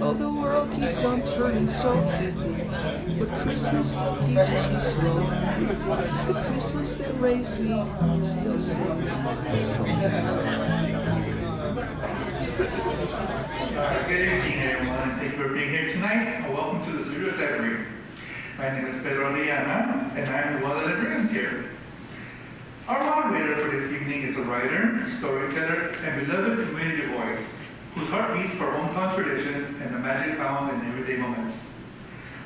The world keeps on turning so quickly, but Christmas still teaches me slowly. The Christmas that raised me still stays. Good evening, everyone, and thank you for being here tonight. Welcome to the Studio Library. My name is Pedro Liana, and I'm one of the librarians here. Our moderator for this evening is a writer, storyteller, and beloved community voice, whose heart beats for hometown traditions and the magic found in everyday moments.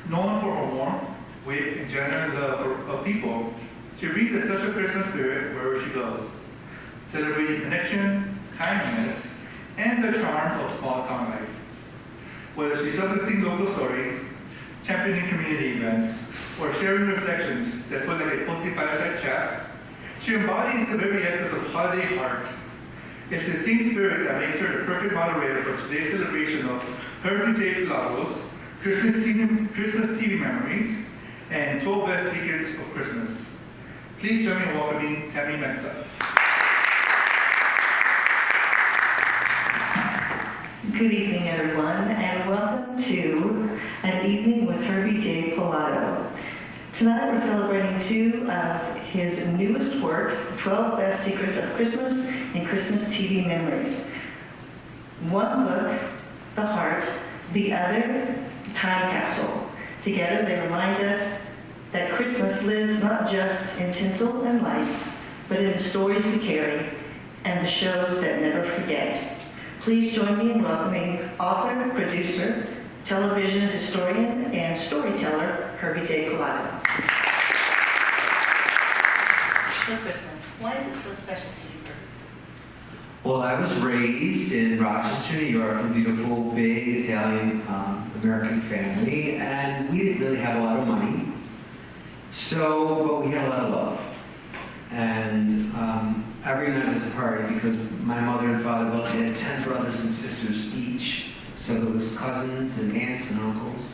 Known for her warmth, wit, and genuine love of people, she breathes a touch of Christmas spirit wherever she goes, celebrating connection, kindness, and the charm of small town life. Whether she's uplifting local stories, championing community events, or sharing reflections that feel like a cozy fireside chat, she embodies the very essence of holiday heart. It's the same spirit that makes her the perfect moderator for today's celebration of Herbie J Pilato's Christmas TV Memories and 12 Best Secrets of Christmas. Please join me in welcoming Tammye McDuff. Good evening, everyone, and welcome to an evening with Herbie J Pilato. Tonight we're celebrating two of his newest works, 12 Best Secrets of Christmas and Christmas TV Memories. One book, The Heart, the other, Time Capsule. Together they remind us that Christmas lives not just in tinsel and lights, but in the stories we carry and the shows that never forget. Please join me in welcoming author, producer, television historian, and storyteller, Herbie J Pilato. So Christmas, why is it so special to you, Herbie? Well, I was raised in Rochester, New York, a beautiful, big Italian American family, and we didn't really have a lot of money. But we had a lot of love. And every night was a party because my mother and father both had 10 brothers and sisters each. So there was cousins and aunts and uncles.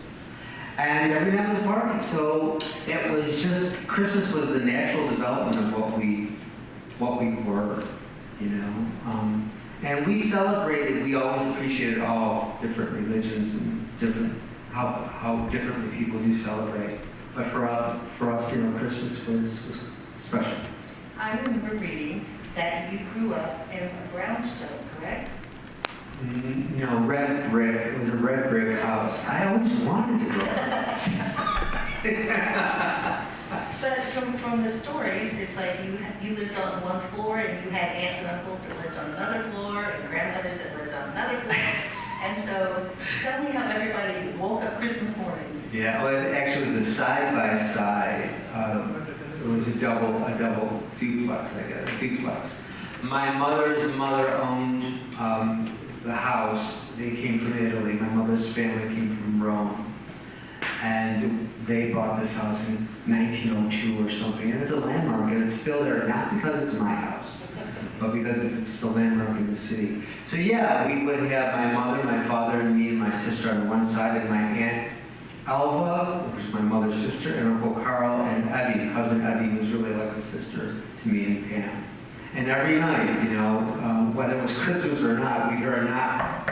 And every night was a party. So it was just, Christmas was the natural development of what we were, you know. And we celebrated, we always appreciated all different religions and how differently people do celebrate. But for us, you know, Christmas was special. I remember reading that you grew up in a brownstone, correct? No, red brick. It was a red brick house. I always wanted to grow up. But from the stories, it's like you lived on one floor and you had aunts and uncles that lived on another floor and grandmothers that lived on another floor. And so tell me how everybody woke up Christmas morning. Yeah, well, it was a side-by-side. It was a double duplex, I guess, a duplex. My mother's mother owned the house. They came from Italy. My mother's family came from Rome. And they bought this house in 1902 or something. And it's a landmark, and it's still there, not because it's my house, but because it's just a landmark in the city. So yeah, we would have my mother, my father, and me and my sister on one side, and my aunt Alva, which was my mother's sister, and Uncle Carl and Evie. Cousin Evie was really like a sister to me and Pam. And every night, you know, whether it was Christmas or not, we'd hear a knock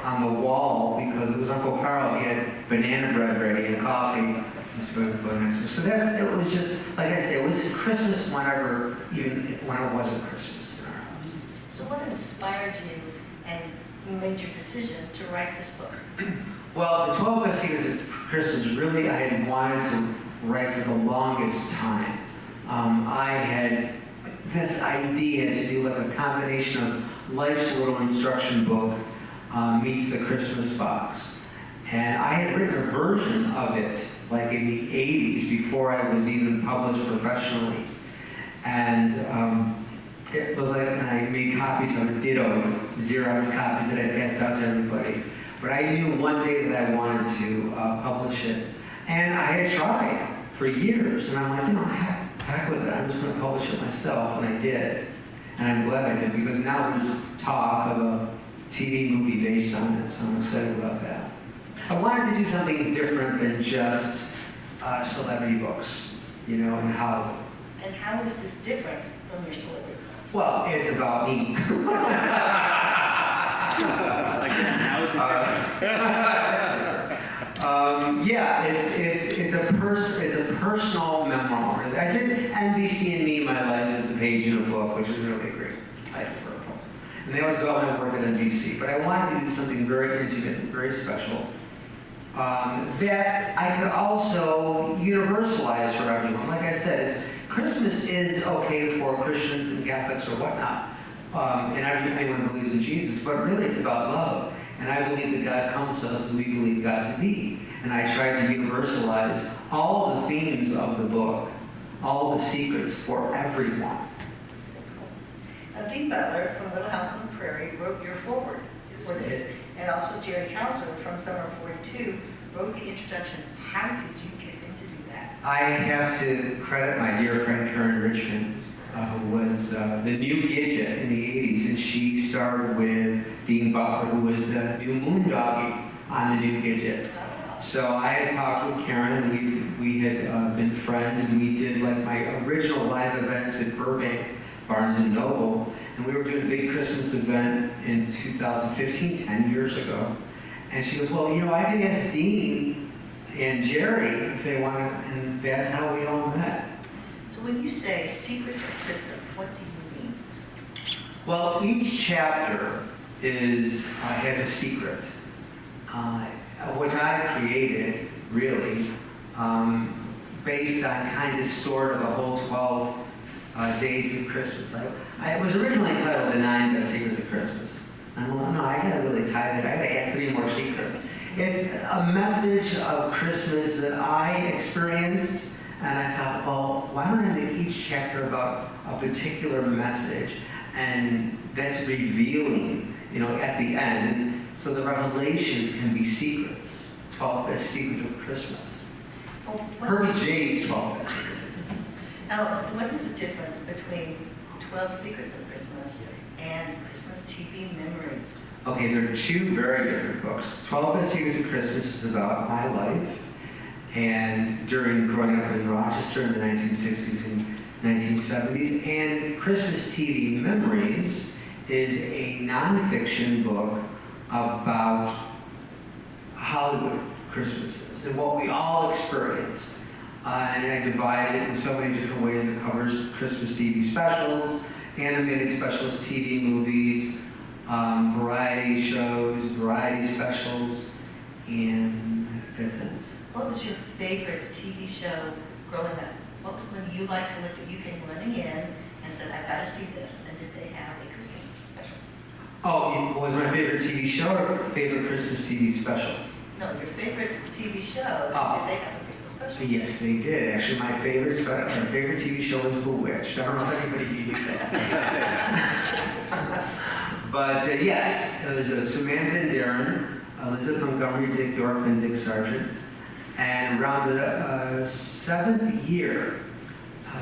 on the wall because it was Uncle Carl. He had banana bread ready and coffee, and so we'd go next to him. So it was just, like I say, it was Christmas whenever, even when it wasn't Christmas in our house. So what inspired you and made your decision to write this book? Well, the 12 Best Secrets of Christmas, really, I had wanted to write for the longest time. I had this idea to do like a combination of Life's Little Instruction Book meets the Christmas box. And I had written a version of it, like in the 80s, before I was even published professionally. And it was like, and I made copies of it, ditto, Xerox copies that I passed out to everybody. But I knew one day that I wanted to publish it. And I had tried for years. And I'm like, you know, heck with it. I'm just going to publish it myself. And I did. And I'm glad I did, because now there's talk of a TV movie based on it. So I'm excited about that. I wanted to do something different than just celebrity books, you know, and how. And how is this different from your celebrity books? Well, it's about me. Yeah, it's a personal memoir. I did NBC and Me, My Life as a Page in a Book, which is really a great title for a book. And they always go out and work at NBC. But I wanted to do something very intimate and very special that I could also universalize for everyone. Like I said, Christmas is okay for Christians and Catholics or whatnot, and anyone who believes in Jesus, but really it's about love. And I believe that God comes to us as we believe God to be. And I tried to universalize all the themes of the book, all the secrets for everyone. Now, Dean Butler from Little House on the Prairie wrote your foreword for this, and also Jerry Hauser from Summer 42 wrote the introduction. How did you get him to do that? I have to credit my dear friend Karen Richmond, who was the new Gidget in the 80s, and she starred with Dean Butler, who was the new Moondoggie on the new Gidget. So I had talked with Karen, and we had been friends, and we did like my original live events at Burbank, Barnes & Noble, and we were doing a big Christmas event in 2015, 10 years ago. And she goes, well, I could ask Dean and Jerry if they want to, and that's how we all met. So when you say secrets of Christmas, what do you mean? Well, each chapter has a secret, which I created, really, based on kind of sort of the whole 12 days of Christmas. It was originally titled The 9 Best Secrets of Christmas. I don't know, I gotta really tie that. I gotta add 3 more secrets. It's a message of Christmas that I experienced, and I thought, well, why don't I make each chapter about a particular message, and that's revealing, at the end, so the revelations can be secrets. 12 Best Secrets of Christmas. Well, Herbie J's 12 Best Secrets. Now, what is the difference between 12 Secrets of Christmas and Christmas TV Memories? Okay, there are 2 very different books. 12 Best Secrets of Christmas is about my life, and during growing up in Rochester in the 1960s and 1970s, and Christmas TV Memories is a nonfiction book about Hollywood Christmases and what we all experience. And I divide it in so many different ways. It covers Christmas TV specials, animated specials, TV movies, variety shows, variety specials, and that's it. What was your favorite TV show growing up? What was one you liked to look at? You came running in and said, I've got to see this. And did they have a Christmas special? Oh, what was my favorite TV show or favorite Christmas TV special? No, your favorite TV show. Oh. Did they have a Christmas special? Yes, they did. Actually, my favorite TV show was Bewitched. I don't know if anybody knew that. But yes, it was Samantha and Darren, Elizabeth Montgomery, Dick York, and Dick Sargent. And around the 7th year,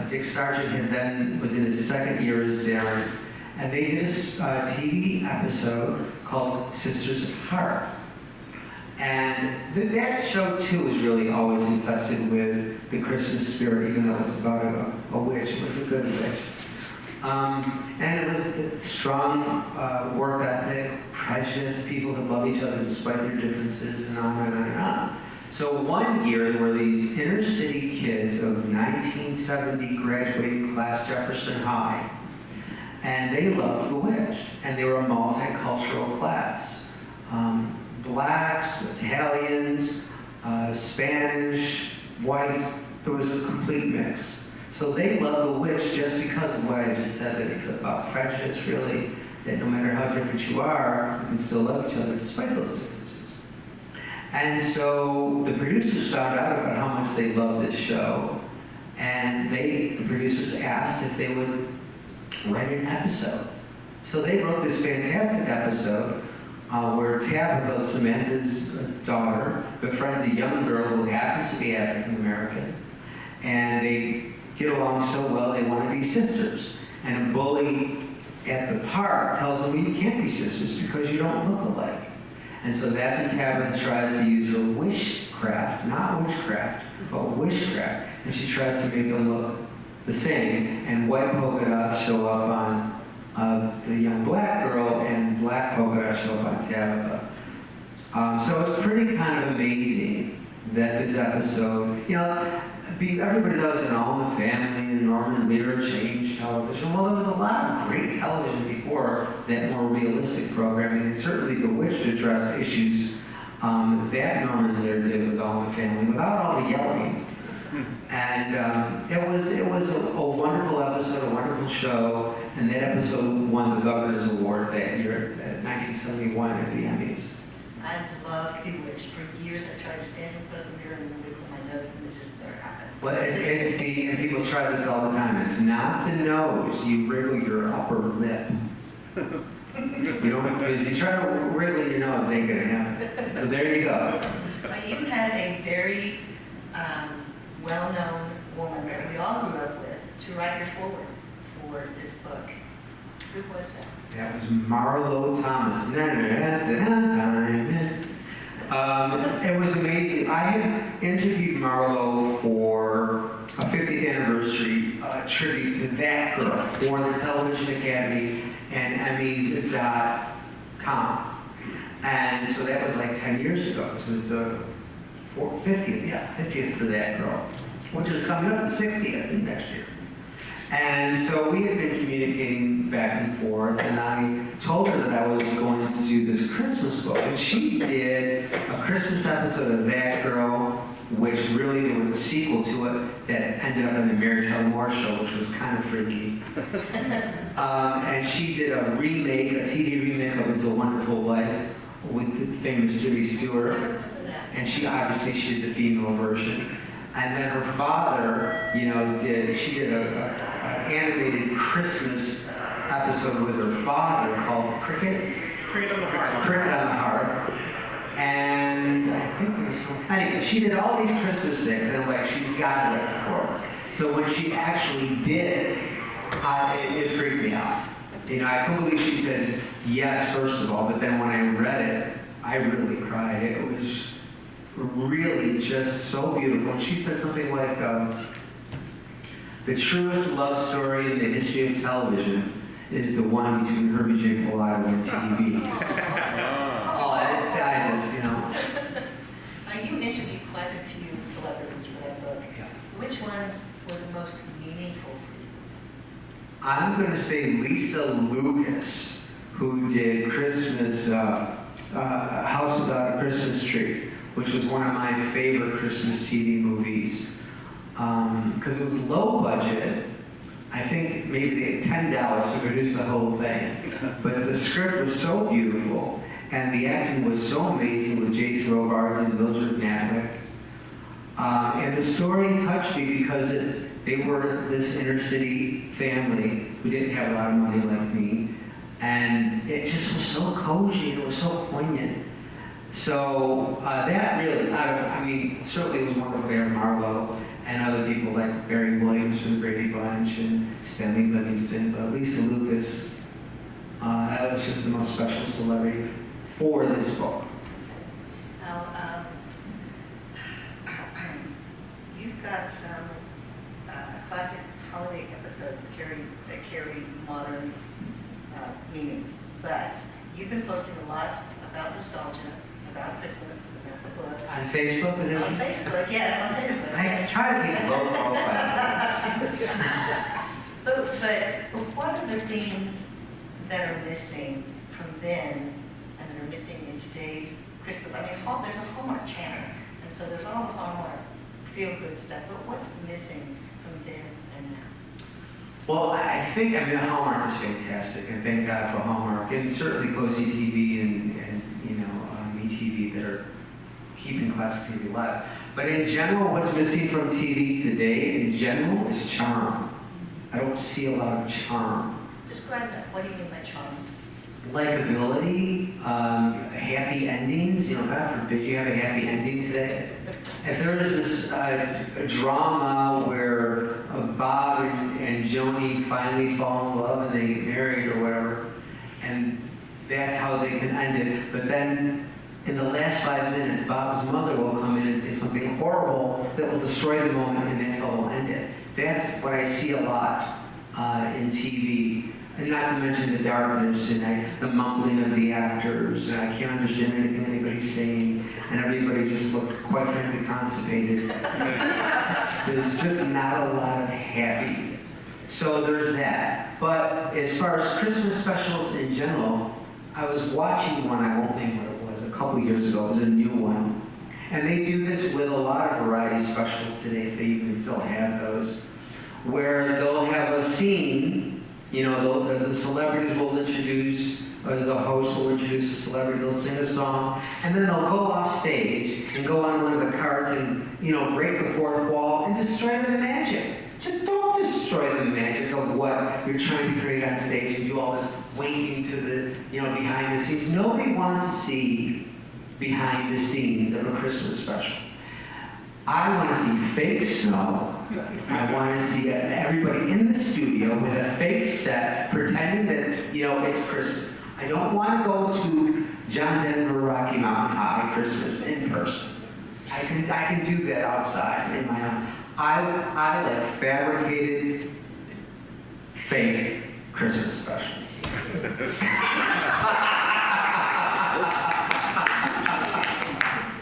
Dick Sargent was in his 2nd year as Darren, and they did a TV episode called Sisters of Heart. And that show, too, was really always infested with the Christmas spirit, even though it was about a witch. It was a good witch. And it was a strong work ethic, prejudice, people that love each other despite their differences, and on and on and on. So one year, there were these inner city kids of 1970 graduating class, Jefferson High, and they loved Bewitched, and they were a multicultural class. Blacks, Italians, Spanish, whites, there was a complete mix. So they loved Bewitched just because of what I just said, that it's about prejudice, really, that no matter how different you are, you can still love each other despite those differences. And so the producers found out about how much they loved this show, and the producers asked if they would write an episode. So they wrote this fantastic episode where Tabitha, Samantha's daughter, befriends a young girl who happens to be African American, and they get along so well they want to be sisters. And a bully at the park tells them, well, you can't be sisters because you don't look alike. And so that's when Tabitha tries to use her wishcraft, not witchcraft, but wishcraft, and she tries to make them look the same. And white polka dots show up on the young black girl, and black polka dots show up on Tabitha. So it's pretty kind of amazing that this episode, everybody does it All in the Family and Norman Lear changed television. Well, there was a lot of great television before that more realistic programming, and certainly The Witch addressed issues that Norman Lear did with All in the Family without all the yelling. And it was a wonderful episode, a wonderful show, and that episode won the Governor's Award that year, 1971 at the Emmys. I love Bewitched. For years I tried to stand in front of the mirror and wiggle my nose, and it just never happened. Well, it's the, and people try this all the time, it's not the nose, you wriggle your upper lip. You don't, if you try to wriggle your nose, it ain't gonna happen. So there you go. But you had a very well-known woman that we all grew up with to write your foreword for this book. Who was that? That was Marlo Thomas. It was amazing. I had interviewed Marlo for a 50th anniversary tribute to that girl for the Television Academy and Emmys.com. And so that was like 10 years ago. This was the 50th for that girl, which is coming up the 60th next year. And so we had been communicating back and forth, and I told her that I was going to do this Christmas book. And she did a Christmas episode of That Girl, which really, there was a sequel to it that ended up in the Mary Tyler Moore Show, which was kind of freaky. And she did a remake, a TV remake of It's a Wonderful Life with the famous Jimmy Stewart. And she did the female version. And then her father, she did an animated Christmas episode with her father called Cricket on the Heart. And I think there was something. Anyway, she did all these Christmas things, and I'm like, she's got it for her. So when she actually did it freaked me out. I couldn't believe she said yes, first of all, but then when I read it, I really cried. It was really just so beautiful. And she said something like, the truest love story in the history of television is the one between Herbie J Pilato and TV. I just, Now, you interviewed quite a few celebrities for that book. Yeah. Which ones were the most meaningful for you? I'm going to say Lisa Lucas, who did Christmas, House Without a Christmas Tree, which was one of my favorite Christmas TV movies. Because it was low budget. I think maybe they had $10 to produce the whole thing. But the script was so beautiful, and the acting was so amazing with Jason Robards and Mildred Natwick. And the story touched me because they were this inner city family who didn't have a lot of money like me. And it just was so cozy, and it was so poignant. So that really, certainly it was wonderful to have Marlo and other people like Barry Williams from the Brady Bunch and Stanley Livingston, but Lisa Lucas, that was just the most special celebrity for this book. Now, you've got some classic holiday episodes that carry modern meanings, but you've been posting a lot about nostalgia, about Christmas, about the books. On Facebook? Is it? On Facebook, yes, on Facebook. I try to keep a low profile. But what are the things that are missing from then and that are missing in today's Christmas? There's a Hallmark channel, and so there's all the Hallmark feel-good stuff, but what's missing from then and now? Well, I think, Hallmark is fantastic, and thank God for Hallmark, and certainly Cozy TV and MeTV that are keeping classic TV alive. But in general, what's missing from TV today, in general, is charm. I don't see a lot of charm. Describe that. What do you mean by charm? Likability, happy endings. God forbid you have a happy ending today. If there was this a drama where Bob and Joni finally fall in love and they get married or whatever, and that's how they can end it, but then in the last 5 minutes, Bob's mother will come in and say something horrible that will destroy the moment, and that's how we'll end it. That's what I see a lot in TV. And not to mention the darkness and the mumbling of the actors, and I can't understand anything anybody's saying, and everybody just looks quite frankly constipated. There's just not a lot of happy. So there's that. But as far as Christmas specials in general, I was watching one, I won't name what it was, a couple years ago. It was a new one. And they do this with a lot of variety specials today, if they even still have those, where they'll have a scene, you know, the celebrities will introduce, or the host will introduce a celebrity, they'll sing a song, and then they'll go off stage and go on one of the carts and, you know, break the fourth wall and destroy the magic. Just don't destroy the magic of what you're trying to create on stage and do all this winking to the, you know, behind the scenes. Nobody wants to see behind the scenes of a Christmas special. I want to see fake snow. I want to see everybody in the studio with a fake set pretending that, you know, it's Christmas. I don't want to go to John Denver Rocky Mountain High Christmas in person. I can do that outside in my own. I like fabricated, fake Christmas specials.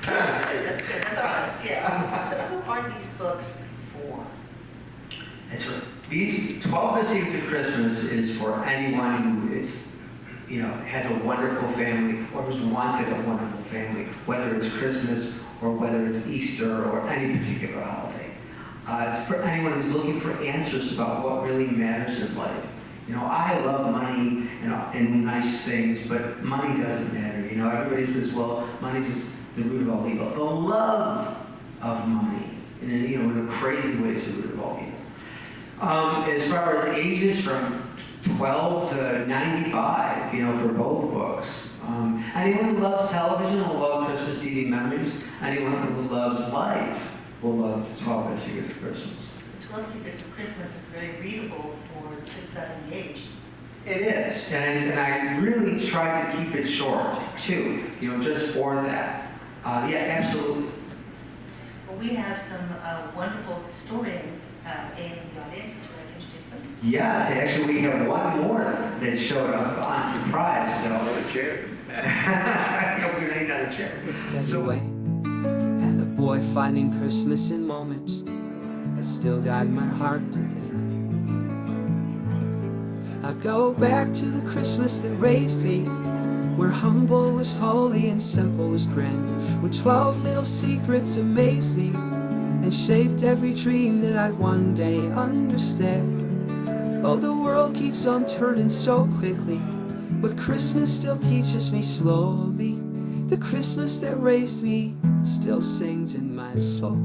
That's us, yeah. So who are these books for? That's right. These 12 Messages of Christmas is for anyone who is, you know, has a wonderful family or who's wanted a wonderful family, whether it's Christmas or whether it's Easter or any particular holiday. It's for anyone who's looking for answers about what really matters in life. You know, I love money, you know, and nice things, but money doesn't matter. You know, everybody says, well, money's just the root of all evil. The love of money, and you know, in a crazy way, is the root of all evil. As far as ages from 12 to 95, you know, for both books. Anyone who loves television will love Christmas TV Memories. Anyone who loves life will love 12 Messages of Christmas. 12 Secrets of Christmas is very readable for just about any age. It is, and I really tried to keep it short, too, you know, just for that. Yeah, absolutely. Well, we have some wonderful historians in the audience. Would you like to introduce them? Yes, actually, we have one more that showed up on surprise, so. We're going to chair. So away, and the boy finding Christmas in moments that still guide my heart today. I go back to the Christmas that raised me, where humble was holy and simple was grand, where 12 little secrets amazed me and shaped every dream that I'd one day understand. Oh, the world keeps on turning so quickly, but Christmas still teaches me slowly. The Christmas that raised me still sings in my soul.